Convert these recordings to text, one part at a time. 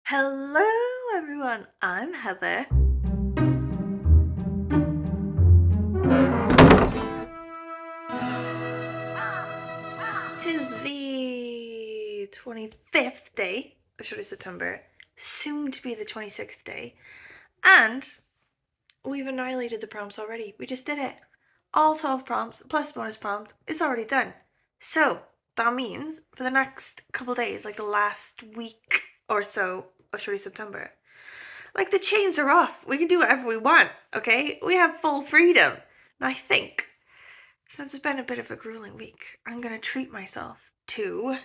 Hello everyone, I'm Heather. Tis the 25th day of Shorty September, soon to be the 26th day, and we've annihilated the prompts already. We just did it. All 12 prompts plus bonus prompt is already done. So that means for the next couple days, like the last week or so of Shorty September, like the chains are off. We can do whatever we want, okay? We have full freedom. And I think, since it's been a bit of a grueling week, I'm gonna treat myself to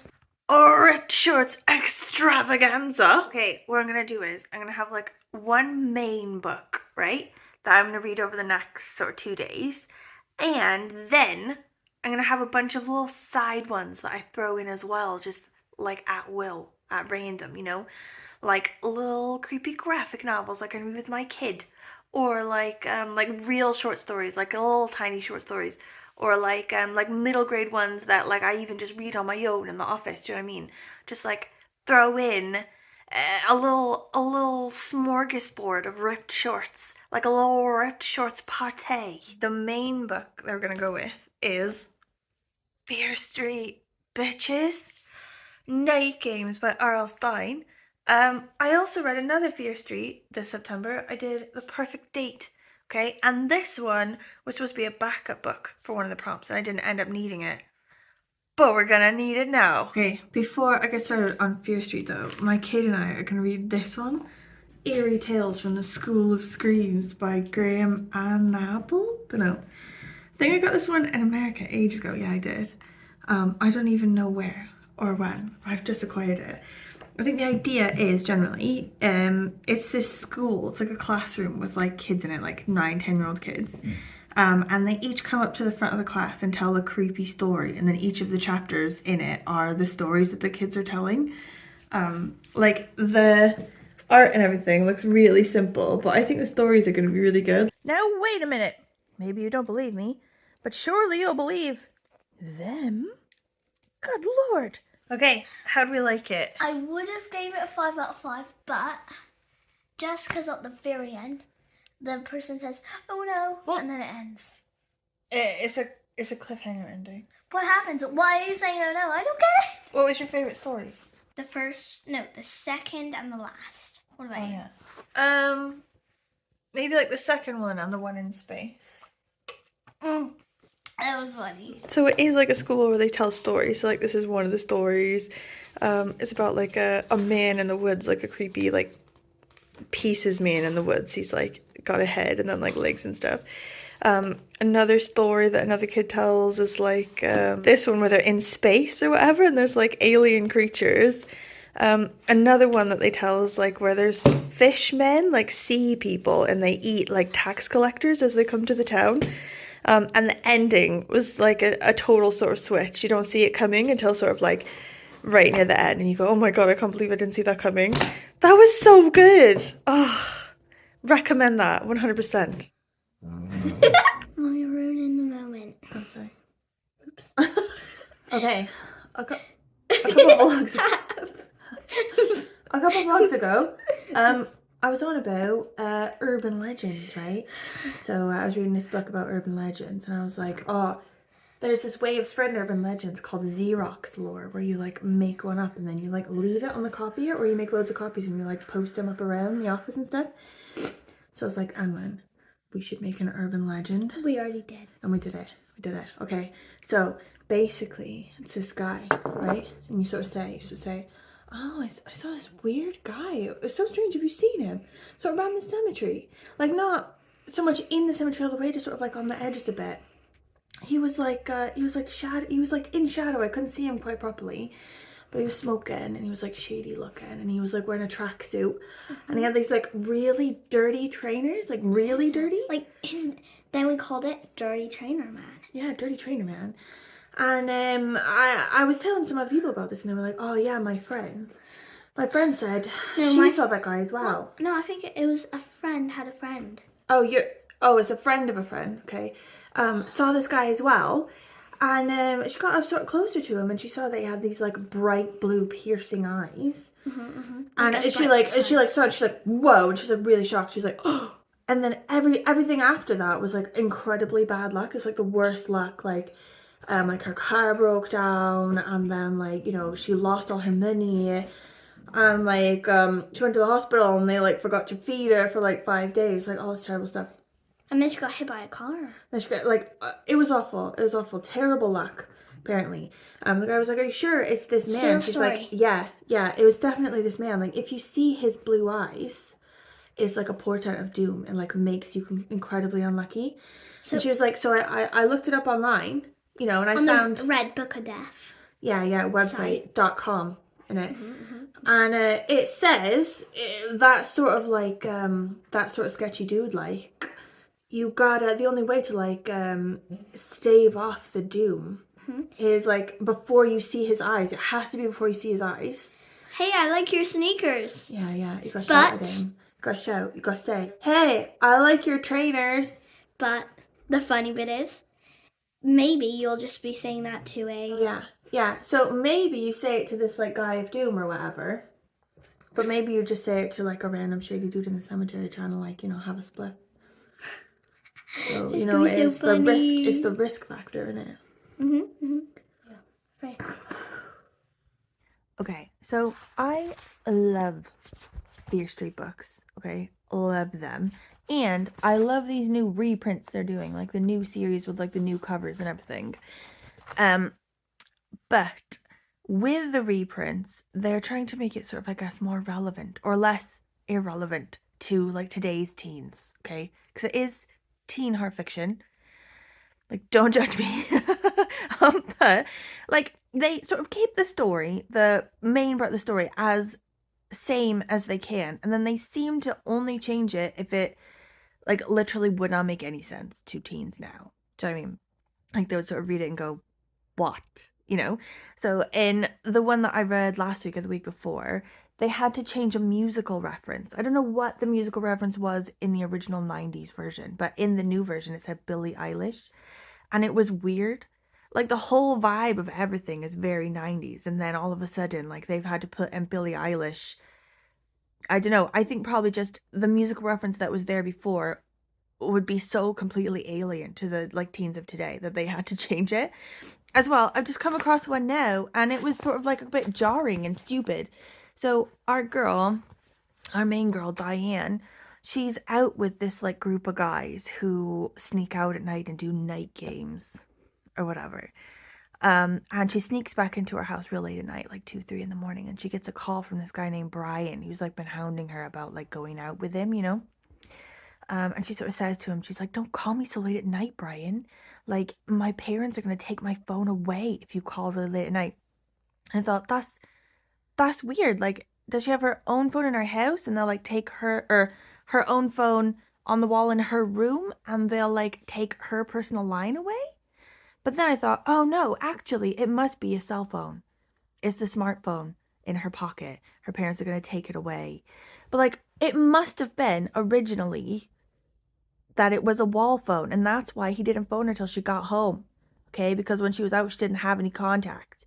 Ripped Shorts Extravaganza. Okay, what I'm gonna do is, I'm gonna have like one main book, right? That I'm gonna read over the next sort of 2 days. And then I'm gonna have a bunch of little side ones that I throw in as well, just like at will, at random, you know? Like little creepy graphic novels I can read with my kid, or like real short stories, like little tiny short stories, or like middle grade ones that like I even just read on my own in the office. Do you know what I mean? Just like throw in a little smorgasbord of ripped shorts, like a little ripped shorts pate. The main book that we're gonna go with is Fear Street, bitches. Night Games by RL Stine. I also read another Fear Street this September. I did The Perfect Date, okay? And this one was supposed to be a backup book for one of the prompts, and I didn't end up needing it. But we're gonna need it now. Okay, before I get started on Fear Street though, my kid and I are gonna read this one. Eerie Tales from the School of Screams by Graham Annable? Dunno. I think I got this one in America ages ago. Yeah, I did. I don't even know where or when. I've just acquired it. I think the idea is generally, it's this school, it's like a classroom with like kids in it, like 9-10-year-old kids. And they each come up to the front of the class and tell a creepy story, and then each of the chapters in it are the stories that the kids are telling. Like the art and everything looks really simple, but I think the stories are going to be really good. Now wait a minute, maybe you don't believe me, but surely you'll believe them? Good lord. Okay, how do we like it? I would have gave it a 5 out of 5, but just because at the very end, the person says, "Oh no," What? and then it ends. It's a cliffhanger ending. What happens? Why are you saying "oh no"? I don't get it. What was your favorite story? The second and the last. What about you? Yeah. Maybe like the second one and the one in space. That was funny. So it is like a school where they tell stories. So like this is one of the stories. It's about like a man in the woods, like a creepy like pieces man in the woods. He's like got a head and then like legs and stuff. Another story that another kid tells is like this one where they're in space or whatever, and there's like alien creatures. Another one that they tell is like where there's fishmen, like sea people, and they eat like tax collectors as they come to the town. And the ending was like a total sort of switch. You don't see it coming until sort of like right near the end, and you go, oh my god, I can't believe I didn't see that coming. That was so good. Oh, recommend that 100%. Oh, you're ruining the moment. I'm sorry. Oops. Okay, a couple vlogs ago, I was on about urban legends, right? So I was reading this book about urban legends, and I was like, oh, there's this way of spreading urban legends called Xerox lore, where you like make one up and then you like leave it on the copier, or you make loads of copies and you like post them up around the office and stuff. So I was like, Anwen, we should make an urban legend. We already did. And we did it. Okay, so basically it's this guy, right? And you sort of say, oh, I saw this weird guy. It's so strange. Have you seen him? Sort of around the cemetery. Like not so much in the cemetery all the way, just sort of like on the edges a bit. He was like in shadow. I couldn't see him quite properly. But he was smoking and he was like shady looking, and he was like wearing a tracksuit. And he had these like really dirty trainers, like really dirty. Like then we called it Dirty Trainer Man. Yeah, Dirty Trainer Man. And I was telling some other people about this, and they were like, oh yeah, my friend said she saw that guy as well. No, I think it was a friend had a friend. Oh, it's a friend of a friend, okay. Saw this guy as well, and she got up sort of closer to him, and she saw that he had these like bright blue piercing eyes. And she saw it, she's like, whoa, and she's like really shocked. She's like, oh. And then everything after that was like incredibly bad luck. It's like the worst luck. Like her car broke down, and then like, you know, she lost all her money, and like she went to the hospital and they like forgot to feed her for like 5 days, like all this terrible stuff. And then she got hit by a car. Then she got like it was awful. It was awful. Terrible luck. Apparently, the guy was like, "Are you sure it's this man?" She's like, "Yeah, it was definitely this man. Like, if you see his blue eyes, it's like a portent of doom and like makes you incredibly unlucky." So, and she was like, "So I looked it up online, you know, and I found the Red Book of Death. Yeah, website.com in it, and it says that sort of like that sort of sketchy dude, like you gotta, the only way to like stave off the doom." Is like before you see his eyes. It has to be before you see his eyes. Hey, I like your sneakers. Yeah, you gotta shout at him. You gotta shout. You gotta say, hey, I like your trainers. But the funny bit is, maybe you'll just be saying that to a... Yeah. So maybe you say it to this like guy of doom or whatever. But maybe you just say it to like a random shady dude in the cemetery trying to like, you know, have a split. So, you know, it's the risk factor in it. Yeah, right. Okay, so I love Fear Street books, okay? Love them. And I love these new reprints they're doing, like the new series with like the new covers and everything. But with the reprints, they're trying to make it sort of, I guess, more relevant or less irrelevant to like today's teens, okay? Because it is teen heart fiction. Like, don't judge me. But, like, they sort of keep the story, the main part of the story, as same as they can. And then they seem to only change it if it, like, literally would not make any sense to teens now. Do you know what I mean? Like, they would sort of read it and go, what? You know? So, in the one that I read last week or the week before, they had to change a musical reference. I don't know what the musical reference was in the original 90s version, but in the new version, it said Billie Eilish. And it was weird. Like, the whole vibe of everything is very 90s. And then all of a sudden, like, they've had to put in Billie Eilish. I don't know. I think probably just the musical reference that was there before would be so completely alien to the, like, teens of today that they had to change it. As well, I've just come across one now, and it was sort of, like, a bit jarring and stupid. So, our main girl, Diane, she's out with this, like, group of guys who sneak out at night and do night games or whatever. And she sneaks back into her house real late at night, like 2, 3 in the morning, and she gets a call from this guy named Brian, who's, like, been hounding her about, like, going out with him, you know? And she sort of says to him, she's like, don't call me so late at night, Brian. Like, my parents are going to take my phone away if you call really late at night. And I thought, that's weird. Like, does she have her own phone in her house and they'll like take her own phone on the wall in her room and they'll like take her personal line away? But then I thought, oh no, actually it must be a cell phone. It's the smartphone in her pocket. Her parents are going to take it away. But like, it must have been originally that it was a wall phone, and that's why he didn't phone her till she got home. Okay, because when she was out she didn't have any contact.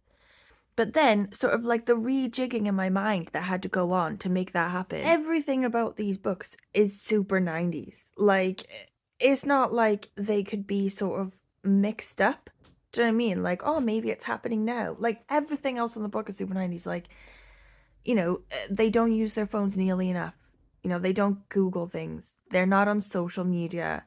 But then, sort of like the rejigging in my mind that had to go on to make that happen. Everything about these books is super 90s. Like, it's not like they could be sort of mixed up. Do you know what I mean? Like, oh, maybe it's happening now. Like, everything else in the book is super 90s. Like, you know, they don't use their phones nearly enough. You know, they don't Google things. They're not on social media.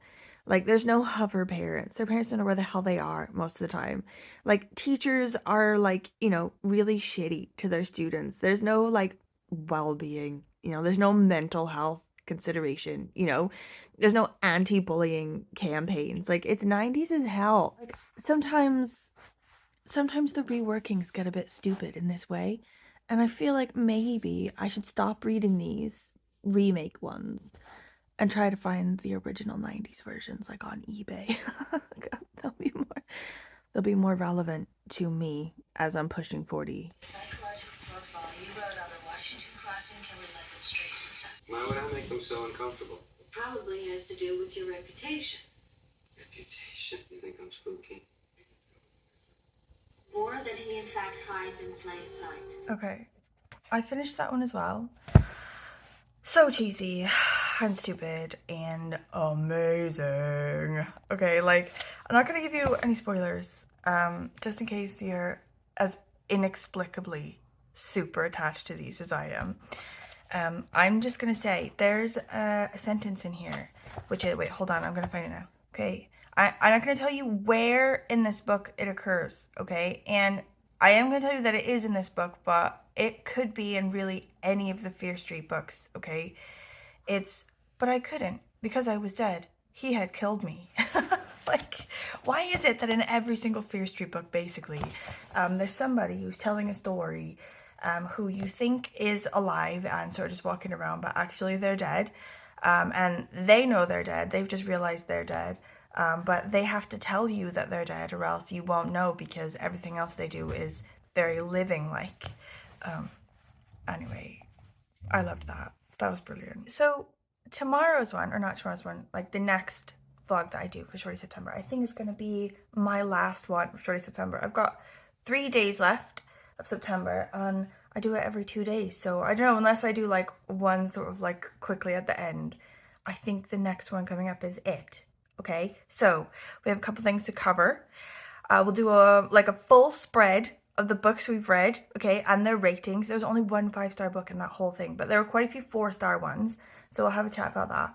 Like, there's no hover parents. Their parents don't know where the hell they are most of the time. Like, teachers are, like, you know, really shitty to their students. There's no, like, well-being. You know, there's no mental health consideration, you know. There's no anti-bullying campaigns. Like, it's 90s as hell. Like, sometimes the reworkings get a bit stupid in this way. And I feel like maybe I should stop reading these remake ones and try to find the original 90s versions, like on eBay. They'll be more relevant to me as I'm pushing 40. Psychological profile you wrote on the Washington Crossing killer led them straight to the suspect. Why would I make them so uncomfortable? It probably has to do with your reputation. Reputation? You think I'm spooky? Or that he in fact hides in plain sight. Okay. I finished that one as well. So cheesy and stupid and amazing. Okay, like, I'm not gonna give you any spoilers, just in case you're as inexplicably super attached to these as I am. I'm just gonna say there's a sentence in here, which is, wait, hold on, I'm gonna find it now. Okay, I'm not gonna tell you where in this book it occurs, okay? And I am gonna tell you that it is in this book, but it could be in really any of the Fear Street books, okay? But I couldn't, because I was dead. He had killed me. Like, why is it that in every single Fear Street book, basically, there's somebody who's telling a story, who you think is alive and sort of just walking around, but actually they're dead, and they know they're dead, they've just realized they're dead, but they have to tell you that they're dead or else you won't know, because everything else they do is very living like. Anyway, I loved that. That was brilliant. So tomorrow's one, or not tomorrow's one, like the next vlog that I do for Shorty September, I think is going to be my last one for Shorty September. I've got 3 days left of September and I do it every 2 days. So I don't know, unless I do like one sort of like quickly at the end, I think the next one coming up is it. Okay, so we have a couple things to cover. We'll do a full spread of the books we've read, okay, and their ratings. There was only one 5-star book in that whole thing, but there were quite a few 4-star ones, so we'll have a chat about that.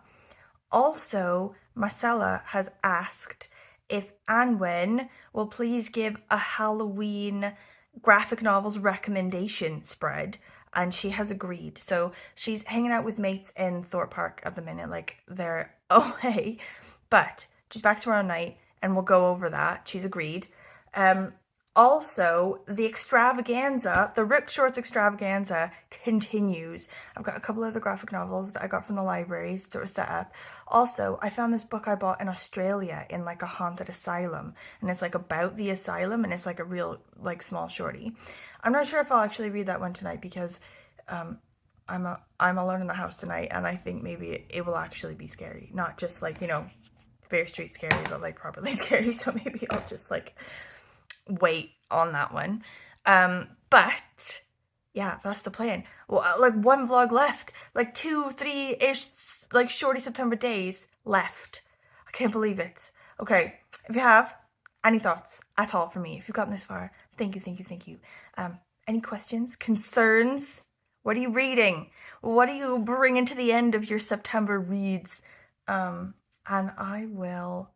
Also, Marcella has asked if Anwen will please give a Halloween graphic novels recommendation spread, and she has agreed. So she's hanging out with mates in Thorpe Park at the minute, like they're away, but she's back tomorrow night and we'll go over that. She's agreed. Also, the extravaganza, the Ripped Shorts extravaganza continues. I've got a couple of the graphic novels that I got from the libraries sort of set up. Also, I found this book I bought in Australia in like a haunted asylum, and it's like about the asylum, and it's like a real like small shorty. I'm not sure if I'll actually read that one tonight because I'm alone in the house tonight, and I think maybe it will actually be scary, not just like, you know, Fair Street scary, but like properly scary. So maybe I'll just like wait on that one. But yeah, that's the plan. Well, like one vlog left, like 2-3-ish like Shorty September days left. I can't believe it. Okay, if you have any thoughts at all for me, if you've gotten this far, thank you. Any questions, concerns? What are you reading? What are you bringing to the end of your September reads? And I will